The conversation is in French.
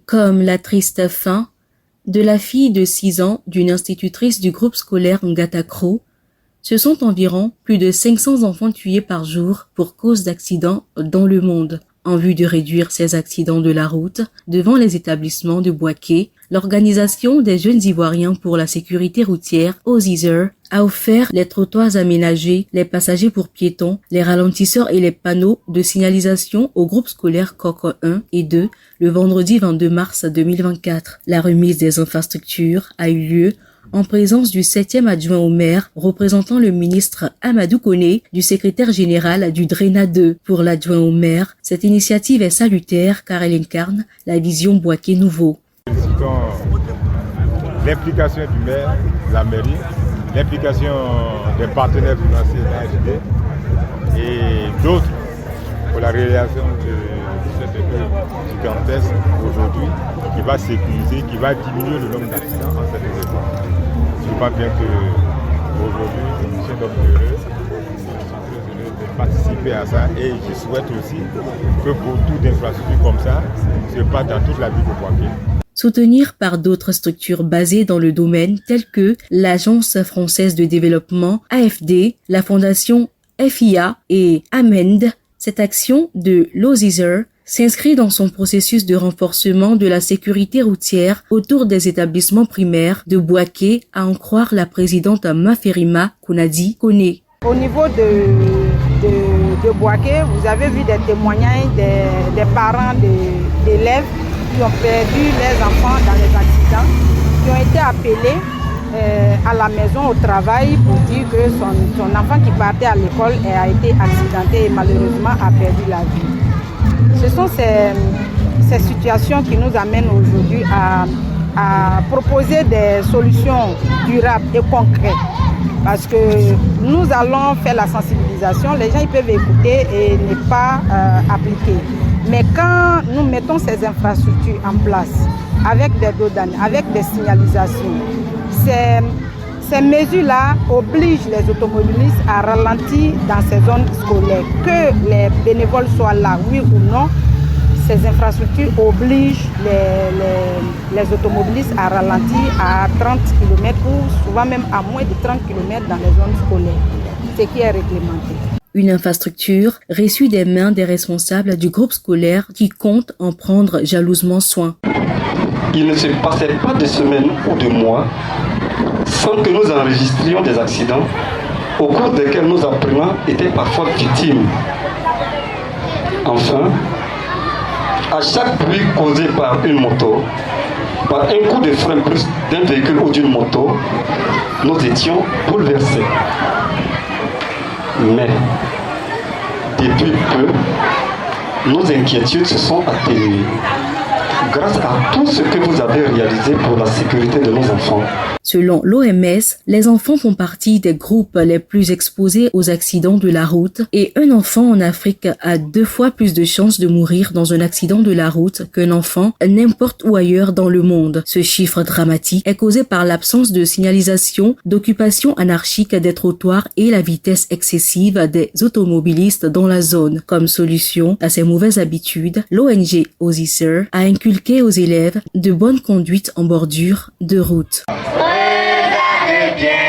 Comme la triste fin de la fille de 6 ans d'une institutrice du groupe scolaire Ngatakro, ce sont environ plus de 500 enfants tués par jour pour cause d'accidents dans le monde. En vue de réduire ces accidents de la route devant les établissements de Bouaké, l'Organisation des Jeunes Ivoiriens pour la sécurité routière, OZISER, a offert les trottoirs aménagés, les passagers pour piétons, les ralentisseurs et les panneaux de signalisation au groupe scolaire Koko 1 et 2 le vendredi 22 mars 2024. La remise des infrastructures a eu lieu en présence du 7e adjoint au maire, représentant le ministre Amadou Koné, du secrétaire général du DRENA 2. Pour l'adjoint au maire, cette initiative est salutaire car elle incarne la vision Bouaké nouveau. Félicitons l'implication du maire, la mairie, l'implication des partenaires financiers d'AFD et d'autres pour la réalisation de cette école gigantesque aujourd'hui qui va sécuriser, qui va diminuer le nombre d'accidents en cette époque. Je crois bien qu'aujourd'hui, je suis donc heureux de participer à ça et je souhaite aussi que beaucoup d'infrastructures comme ça se passent dans toute la ville de Bouaké. Soutenir par d'autres structures basées dans le domaine telles que l'Agence française de développement AFD, la Fondation FIA et Amend, cette action de l'OZISER s'inscrit dans son processus de renforcement de la sécurité routière autour des établissements primaires de Bouaké, à en croire la présidente Maferima Kounadi Koné. Au niveau de Bouaké, vous avez vu des témoignages des parents d'élèves qui ont perdu les enfants dans les accidents, qui ont été appelés à la maison au travail pour dire que son enfant qui partait à l'école a été accidenté et malheureusement a perdu la vie. Ce sont ces situations qui nous amènent aujourd'hui à proposer des solutions durables et concrètes. Parce que nous allons faire la sensibilisation, les gens ils peuvent écouter et ne pas appliquer. Mais quand nous mettons ces infrastructures en place, avec des dodanes, avec des signalisations, ces mesures-là obligent les automobilistes à ralentir dans ces zones scolaires. Que les bénévoles soient là, oui ou non, ces infrastructures obligent les automobilistes à ralentir à 30 km ou souvent même à moins de 30 km dans les zones scolaires, ce qui est réglementé. Une infrastructure reçue des mains des responsables du groupe scolaire qui comptent en prendre jalousement soin. Il ne se passait pas de semaines ou de mois sans que nous enregistrions des accidents au cours desquels nos apprenants étaient parfois victimes. Enfin, à chaque bruit causé par une moto, par un coup de frein brusque d'un véhicule ou d'une moto, nous étions bouleversés. Mais, depuis peu, nos inquiétudes se sont atténuées grâce à tout ce que vous avez réalisé pour la sécurité de nos enfants. Selon l'OMS, les enfants font partie des groupes les plus exposés aux accidents de la route et un enfant en Afrique a 2 fois plus de chances de mourir dans un accident de la route qu'un enfant n'importe où ailleurs dans le monde. Ce chiffre dramatique est causé par l'absence de signalisation, d'occupation anarchique des trottoirs et la vitesse excessive des automobilistes dans la zone. Comme solution à ces mauvaises habitudes, l'ONG OZISER a inculqué aux élèves de bonne conduite en bordure de route. Bien.